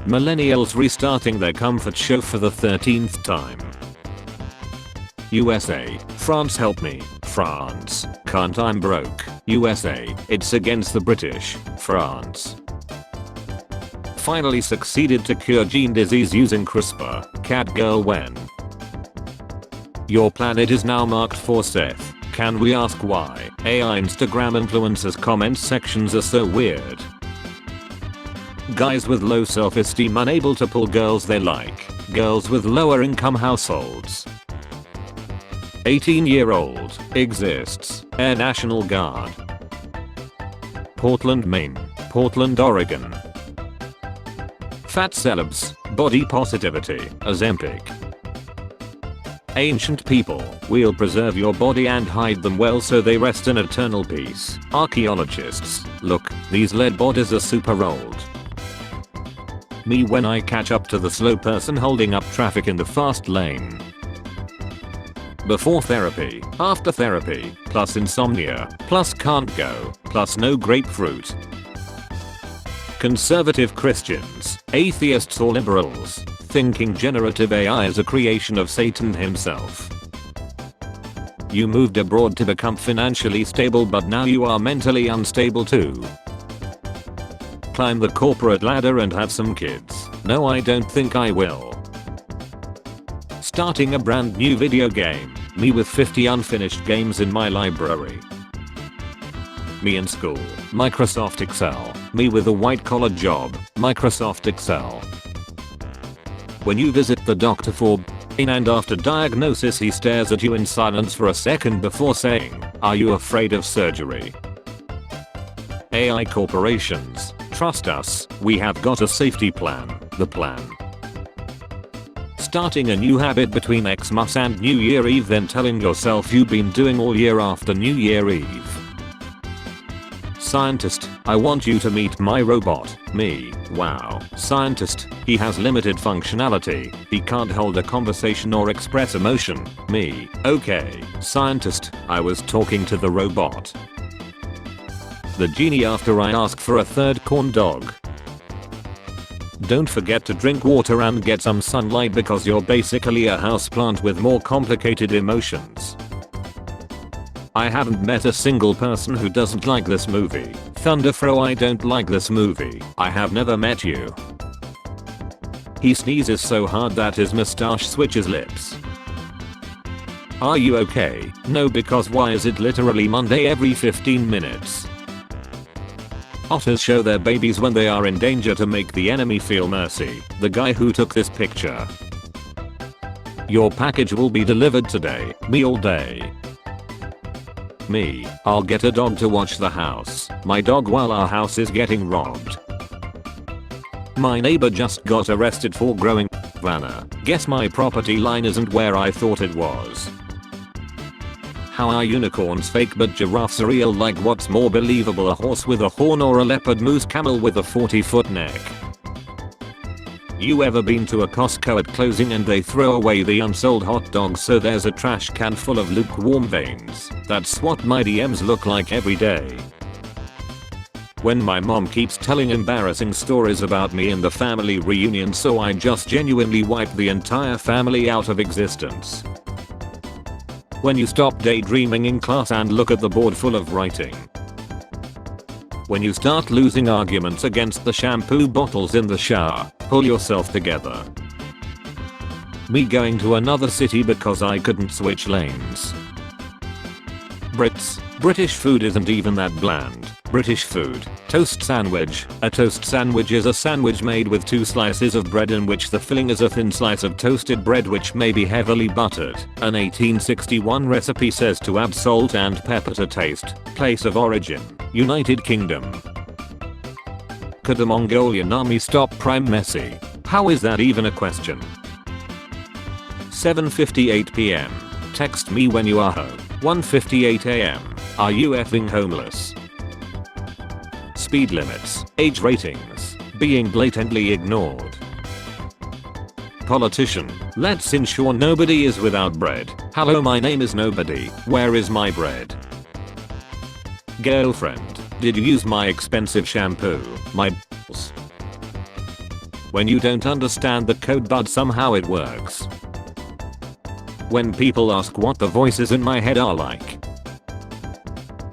Millennials restarting their comfort show for the 13th time. USA, France help me, France, can't I'm broke, USA, it's against the British, France. Finally succeeded to cure gene disease using CRISPR, cat girl when. Your planet is now marked for Seth, can we ask why? AI Instagram influencers comment sections are so weird. Guys with low self-esteem unable to pull girls they like, girls with lower income households. 18-year-old, exists, Air National Guard. Portland, Maine, Portland, Oregon. Fat celebs, body positivity, Ozempic. Ancient people, we'll preserve your body and hide them well so they rest in eternal peace. Archaeologists, look, these lead bodies are super old. Me when I catch up to the slow person holding up traffic in the fast lane. Before therapy, after therapy, plus insomnia, plus can't go, plus no grapefruit. Conservative Christians, atheists or liberals, thinking generative AI is a creation of Satan himself. You moved abroad to become financially stable but now you are mentally unstable too. Climb the corporate ladder and have some kids. No, I don't think I will. Starting a brand new video game, me with 50 unfinished games in my library. Me in school, Microsoft Excel. Me with a white collar job, Microsoft Excel. When you visit the doctor for and after diagnosis he stares at you in silence for a second before saying, are you afraid of surgery? AI corporations, trust us, we have got a safety plan, the plan. Starting a new habit between Xmas and New Year Eve then telling yourself you've been doing all year after New Year Eve. Scientist, I want you to meet my robot, me, wow, scientist, he has limited functionality, he can't hold a conversation or express emotion, me, okay, scientist, I was talking to the robot. The genie after I ask for a third corn dog. Don't forget to drink water and get some sunlight because you're basically a houseplant with more complicated emotions. I haven't met a single person who doesn't like this movie. Thunderfro, I don't like this movie. I have never met you. He sneezes so hard that his mustache switches lips. Are you okay? No, because why is it literally Monday every 15 minutes? Otters show their babies when they are in danger to make the enemy feel mercy. The guy who took this picture. Your package will be delivered today. Me all day. Me, I'll get a dog to watch the house. My dog while our house is getting robbed. My neighbor just got arrested for growing marijuana. Guess my property line isn't where I thought it was. How are unicorns fake but giraffes are real? Like what's more believable, a horse with a horn or a leopard moose camel with a 40-foot neck? You ever been to a Costco at closing and they throw away the unsold hot dogs so there's a trash can full of lukewarm veins? That's what my DMs look like every day. When my mom keeps telling embarrassing stories about me in the family reunion so I just genuinely wipe the entire family out of existence. When you stop daydreaming in class and look at the board full of writing. When you start losing arguments against the shampoo bottles in the shower, pull yourself together. Me going to another city because I couldn't switch lanes. British food isn't even that bland. British food. Toast sandwich. A toast sandwich is a sandwich made with 2 slices of bread in which the filling is a thin slice of toasted bread which may be heavily buttered. An 1861 recipe says to add salt and pepper to taste. Place of origin, United Kingdom. Could the Mongolian army stop Prime Messi? How is that even a question? 7:58 PM. Text me when you are home. 1:58 AM. Are you effing homeless? Speed limits, age ratings, being blatantly ignored. Politician, let's ensure nobody is without bread. Hello, my name is Nobody, where is my bread? Girlfriend, did you use my expensive shampoo? My balls. When you don't understand the code but somehow it works. When people ask what the voices in my head are like.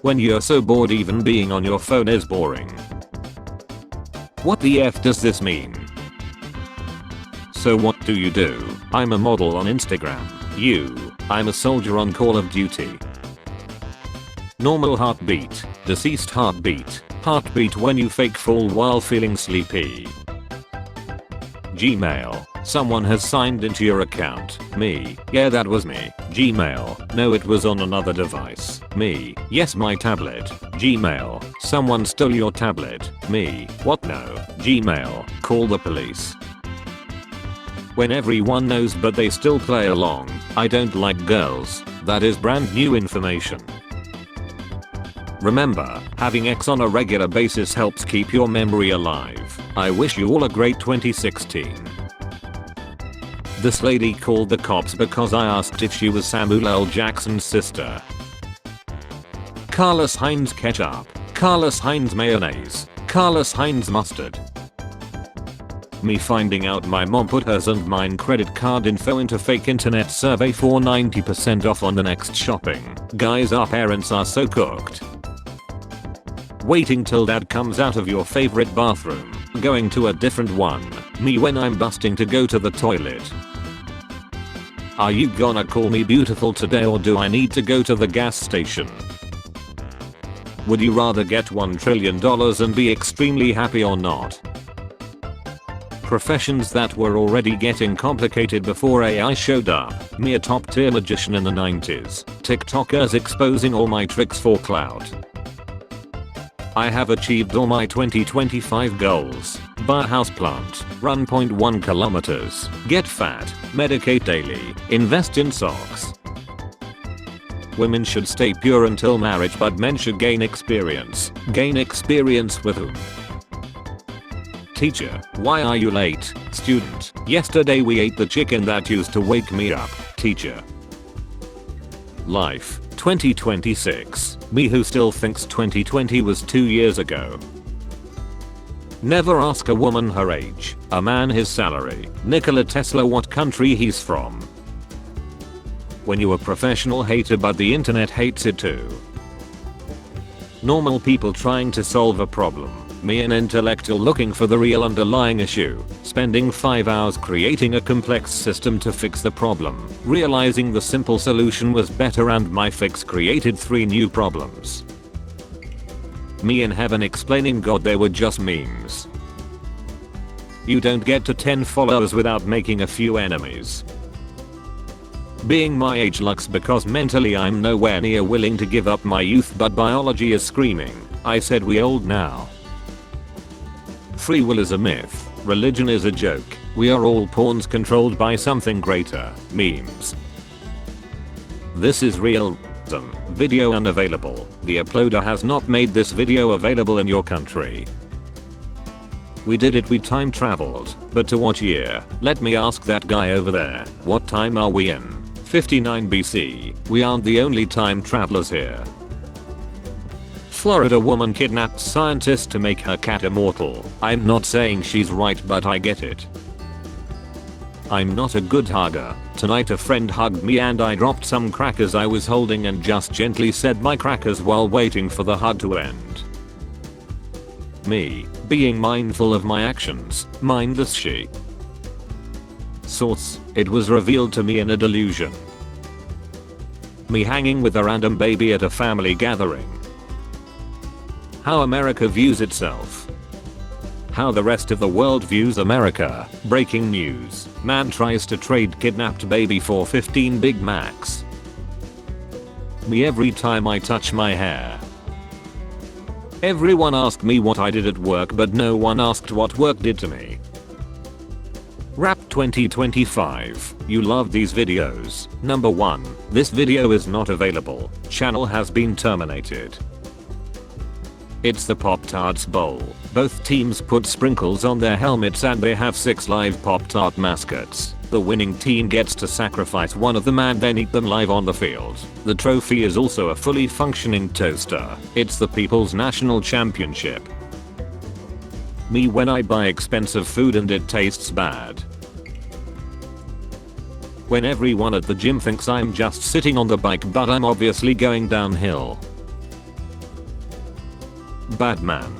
When you're so bored even being on your phone is boring. What the F does this mean? So what do you do? I'm a model on Instagram. I'm a soldier on Call of Duty. Normal heartbeat, deceased heartbeat, heartbeat when you fake fall while feeling sleepy. Gmail, someone has signed into your account. Me, yeah that was me. Gmail, no it was on another device. Me, yes my tablet. Gmail, someone stole your tablet. Me, what no. Gmail, call the police. When everyone knows but they still play along. I don't like girls. That is brand new information. Remember, having X on a regular basis helps keep your memory alive. I wish you all a great 2016. This lady called the cops because I asked if she was Samuel L. Jackson's sister. Carlos Heinz ketchup, Carlos Heinz mayonnaise, Carlos Heinz mustard. Me finding out my mom put hers and mine credit card info into fake internet survey for 90% off on the next shopping. Guys, our parents are so cooked. Waiting till dad comes out of your favorite bathroom, going to a different one. Me when I'm busting to go to the toilet. Are you gonna call me beautiful today or do I need to go to the gas station? Would you rather get $1 trillion and be extremely happy or not? Professions that were already getting complicated before AI showed up. Me a top tier magician in the 90s. TikTokers exposing all my tricks for clout. I have achieved all my 2025 goals. Buy a houseplant, run 0.1 kilometers, get fat, medicate daily, invest in socks. Women should stay pure until marriage but men should gain experience. Gain experience with whom? Teacher, why are you late? Student, yesterday we ate the chicken that used to wake me up. Teacher. Life, 2026. Me who still thinks 2020 was 2 years ago. Never ask a woman her age, a man his salary, Nikola Tesla what country he's from. When you a professional hater but the internet hates it too. Normal people trying to solve a problem. Me an intellectual looking for the real underlying issue, spending 5 hours creating a complex system to fix the problem, realizing the simple solution was better and my fix created 3 new problems. Me in heaven explaining God they were just memes. You don't get to 10 followers without making a few enemies. Being my age looks because mentally I'm nowhere near willing to give up my youth but biology is screaming, I said we old now. Free will is a myth, religion is a joke, we are all pawns controlled by something greater, memes. This is real video unavailable, the uploader has not made this video available in your country. We did it, we time traveled, but to what year? Let me ask that guy over there, what time are we in? 59 BC, we aren't the only time travelers here. Florida woman kidnapped scientist to make her cat immortal. I'm not saying she's right but I get it. I'm not a good hugger. Tonight a friend hugged me and I dropped some crackers I was holding and just gently said my crackers while waiting for the hug to end. Me, being mindful of my actions, mindless she. Source, it was revealed to me in a delusion. Me hanging with a random baby at a family gathering. How America views itself. How the rest of the world views America. Breaking news. Man tries to trade kidnapped baby for 15 Big Macs. Me every time I touch my hair. Everyone asked me what I did at work but no one asked what work did to me. Rap 2025. You love these videos. Number 1. This video is not available. Channel has been terminated. It's the Pop-Tarts Bowl. Both teams put sprinkles on their helmets and they have 6 live Pop-Tart mascots. The winning team gets to sacrifice one of them and then eat them live on the field. The trophy is also a fully functioning toaster. It's the People's National Championship. Me when I buy expensive food and it tastes bad. When everyone at the gym thinks I'm just sitting on the bike but I'm obviously going downhill. Batman.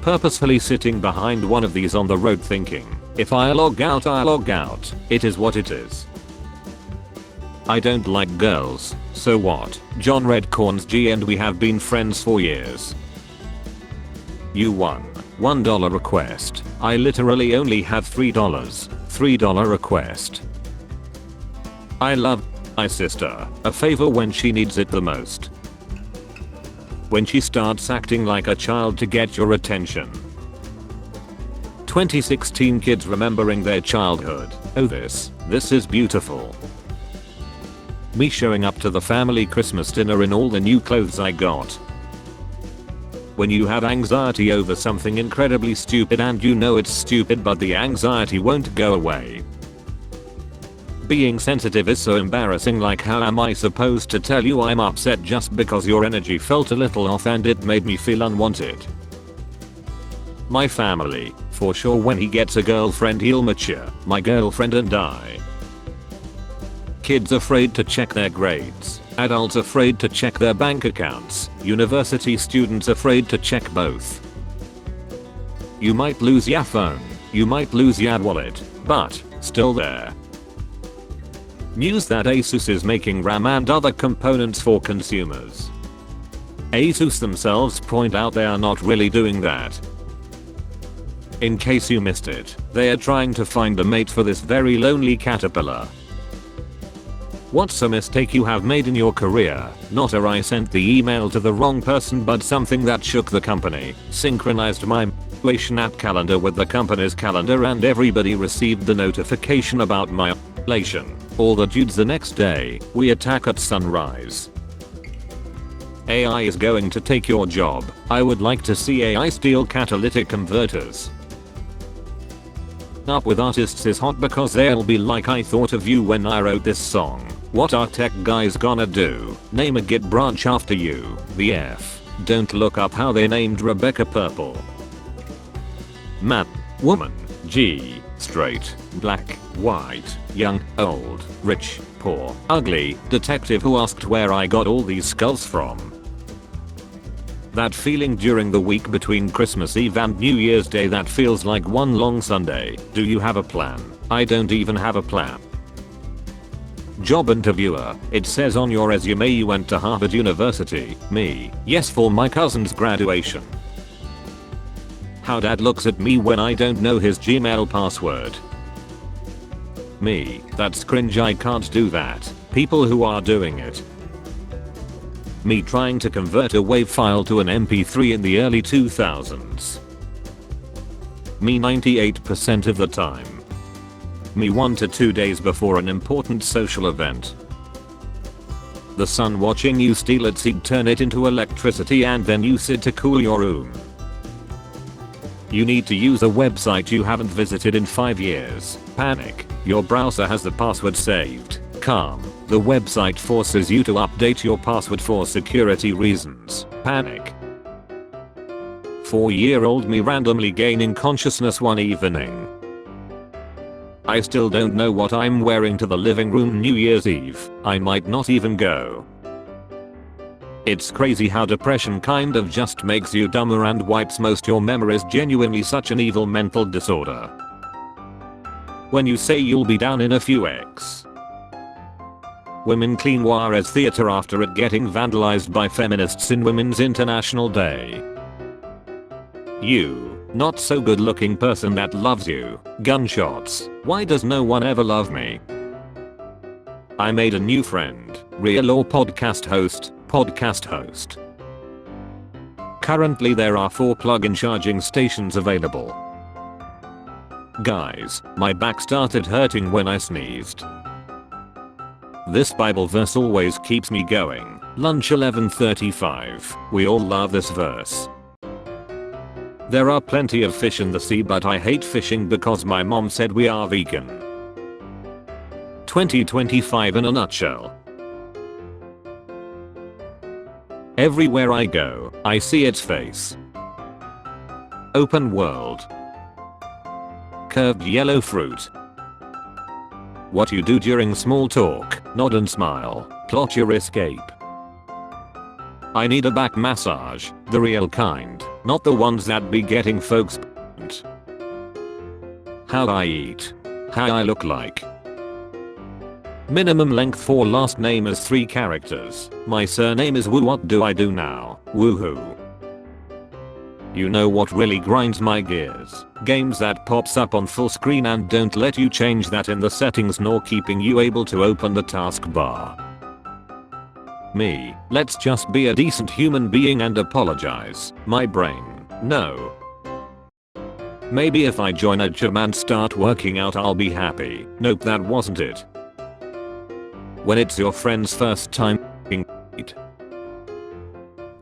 Purposefully sitting behind one of these on the road thinking, if I log out I'll log out, it is what it is. I don't like girls, so what? John Redcorn's G and we have been friends for years. You won. $1 request. I literally only have $3. $3 request. I love my sister. A favor when she needs it the most. When she starts acting like a child to get your attention. 2016 kids remembering their childhood. Oh this is beautiful. Me showing up to the family Christmas dinner in all the new clothes I got. When you have anxiety over something incredibly stupid and you know it's stupid but the anxiety won't go away. Being sensitive is so embarrassing, like how am I supposed to tell you I'm upset just because your energy felt a little off and it made me feel unwanted. My family, for sure when he gets a girlfriend he'll mature, my girlfriend and I. Kids afraid to check their grades, adults afraid to check their bank accounts, university students afraid to check both. You might lose your phone, you might lose your wallet, but still there. News that Asus is making RAM and other components for consumers. Asus themselves point out they are not really doing that. In case you missed it, they are trying to find a mate for this very lonely caterpillar. What's a mistake you have made in your career? Not a I sent the email to the wrong person but something that shook the company, synchronized my app calendar with the company's calendar and everybody received the notification about my relation. All the dudes the next day, we attack at sunrise. AI is going to take your job. I would like to see AI steal catalytic converters. Up with artists is hot because they'll be like I thought of you when I wrote this song. What are tech guys gonna do? Name a Git branch after you. The F. Don't look up how they named Rebecca Purple. Man. Woman. G. Straight. Black. White. Young. Old. Rich. Poor. Ugly. Detective who asked where I got all these skulls from. That feeling during the week between Christmas Eve and New Year's Day that feels like one long Sunday. Do you have a plan? I don't even have a plan. Job interviewer. It says on your resume you went to Harvard University. Me. Yes, for my cousin's graduation. How dad looks at me when I don't know his Gmail password. Me. That's cringe, I can't do that. People who are doing it. Me trying to convert a WAV file to an MP3 in the early 2000s. Me 98% of the time. Me 1 to 2 days before an important social event. The sun watching you steal its heat, turn it into electricity and then use it to cool your room. You need to use a website you haven't visited in 5 years. Panic. Your browser has the password saved. Calm. The website forces you to update your password for security reasons. Panic. 4-year-old me randomly gaining consciousness one evening. I still don't know what I'm wearing to the living room New Year's Eve. I might not even go. It's crazy how depression kind of just makes you dumber and wipes most your memories. Genuinely such an evil mental disorder. When you say you'll be down in a few X. Women clean Juarez Theater after it getting vandalized by feminists in Women's International Day. You. Not so good looking person that loves you. Gunshots. Why does no one ever love me? I made a new friend. Real or podcast host. Podcast host. Currently there are 4 plug-in charging stations available. Guys, my back started hurting when I sneezed. This Bible verse always keeps me going. Lunch 11:35. We all love this verse. There are plenty of fish in the sea but I hate fishing because my mom said we are vegan. 2025 in a nutshell. Everywhere I go, I see its face. Open world. Curved yellow fruit. What you do during small talk, nod and smile, plot your escape. I need a back massage, the real kind, not the ones that be getting folks p***ed. How I eat. How I look like. Minimum length for last name is 3 characters. My surname is Woo. What do I do now? Woohoo. You know what really grinds my gears? Games that pops up on full screen and don't let you change that in the settings nor keeping you able to open the taskbar. Me. Let's just be a decent human being and apologize. My brain. No. Maybe if I join a gym and start working out I'll be happy. Nope, that wasn't it. When it's your friend's first time f***ing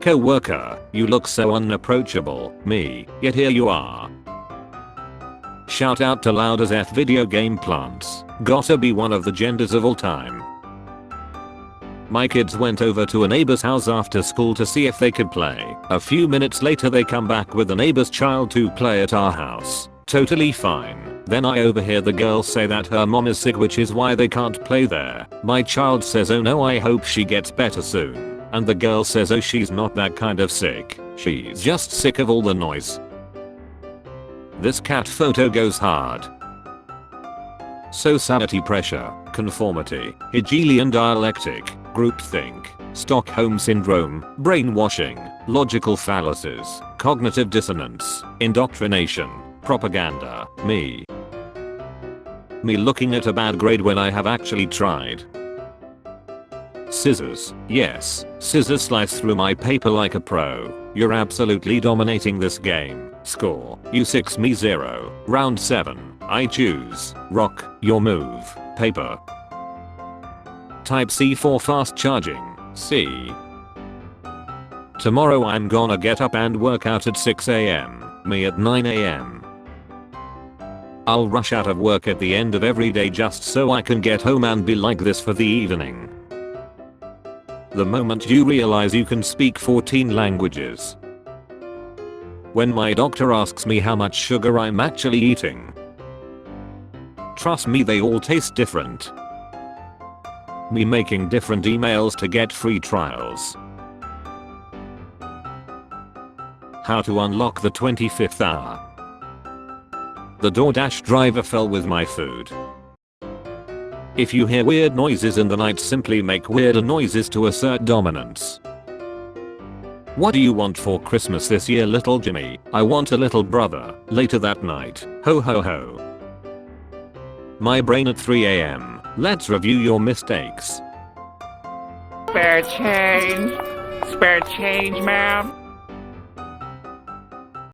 co-worker, you look so unapproachable. Me. Yet here you are. Shout out to loud as F video game plants. Gotta be one of the genders of all time. My kids went over to a neighbor's house after school to see if they could play. A few minutes later they come back with the neighbor's child to play at our house. Totally fine. Then I overhear the girl say that her mom is sick, which is why they can't play there. My child says, oh no, I hope she gets better soon. And the girl says, oh, she's not that kind of sick. She's just sick of all the noise. This cat photo goes hard. Society pressure, conformity, Hegelian dialectic, groupthink, Stockholm syndrome, brainwashing, logical fallacies, cognitive dissonance, indoctrination, propaganda, me. Me looking at a bad grade when I have actually tried. Scissors, yes, scissors slice through my paper like a pro. You're absolutely dominating this game. Score, you 6 me 0. Round 7, I choose, rock, your move, paper. Type C for fast charging, C. Tomorrow I'm gonna get up and work out at 6 am, me at 9 am. I'll rush out of work at the end of every day just so I can get home and be like this for the evening. The moment you realize you can speak 14 languages. When my doctor asks me how much sugar I'm actually eating. Trust me, they all taste different. Me making different emails to get free trials. How to unlock the 25th hour. The DoorDash driver fell with my food. If you hear weird noises in the night, simply make weirder noises to assert dominance. What do you want for Christmas this year, little Jimmy? I want a little brother. Later that night. Ho ho ho. My brain at 3 am. Let's review your mistakes. Spare change. Spare change, ma'am.